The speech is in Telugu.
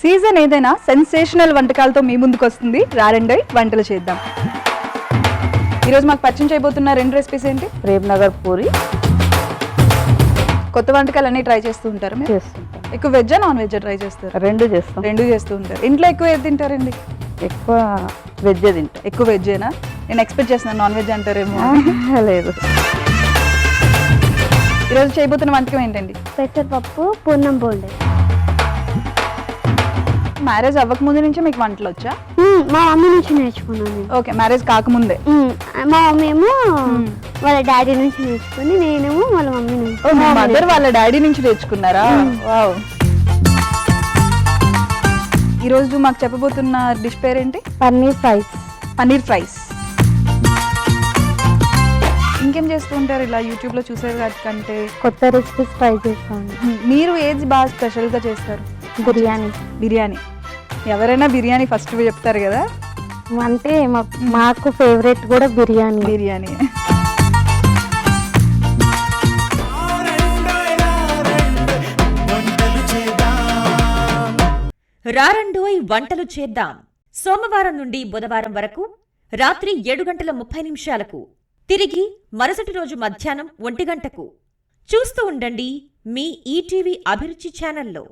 సీజన్ ఏదైనా సెన్సేషనల్ వంటకాలతో మీ ముందుకు వస్తుంది. రారండి వంటలు చేద్దాం. ఈరోజు మాకు పరిచయం చేయబోతున్న రెండు రెసిపీస్ ఏంటి? ప్రేమ్నగర్ పూరి. కొత్త వంటకాలు అన్ని ట్రై చేస్తూ ఉంటారు మీరు? చేస్తుంటాం. ఎక్కువ వెజ్జా నాన్ వెజ్ ట్రై చేస్తారు? రెండు చేస్తాం. రెండు చేస్తూ ఉంటారు. ఇంట్లో ఎక్కువ ఏది తింటారండి? ఎక్కువ వెజ్ తింటాం. ఎక్కువ వెజ్జేనా? నేను ఎక్స్పెక్ట్ చేస్తున్నాను నాన్ వెజ్ అంటారేమో. లేదు. ఈరోజు చేయబోతున్న వంటకం ఏంటండి? పెసరపప్పు పూర్ణం బోండే. మ్యారేజ్ అవ్వక ముందు నుంచి మీకు వంటలు వచ్చా? మా మమ్మీ నుంచి నేర్చుకున్నాను నేను. ఓకే, మ్యారేజ్ కాకముందే. మా మమ్మీ ఏమో వాళ్ళ డాడీ నుంచి నేర్చుకుని, నేనేమో వాళ్ళ మమ్మీ నుంచి. మదర్ వాళ్ళ డాడీ నుంచి నేర్చుకున్నారా? వావ్. ఈరోజు మాకు చెప్పబోతున్న డిష్ పేరేంటి? పన్నీర్ ఫ్రైస్. పన్నీర్ ఫ్రైస్. ఇంకేం చేస్తూ ఉంటారు ఇలా యూట్యూబ్లో చూసేది కంటే? కొత్త రెసిపీస్ ట్రై చేస్తాను. మీరు ఏది బాగా స్పెషల్గా చేస్తారు? బిర్యానీ. బిర్యానీ. ఎవరైనా బిర్యానీ ఫస్ట్ చెప్తారు కదా. అంటే మాకు ఫేవరెట్ కూడా బిర్యానీ. బిర్యానీ. రారండోయ్ వంటలు చేద్దాం. సోమవారం నుండి బుధవారం వరకు రాత్రి 7:30 తిరిగి మరుసటి రోజు మధ్యాహ్నం 1 గంటకు చూస్తూ ఉండండి మీ ఈటీవీ అభిరుచి ఛానల్లో.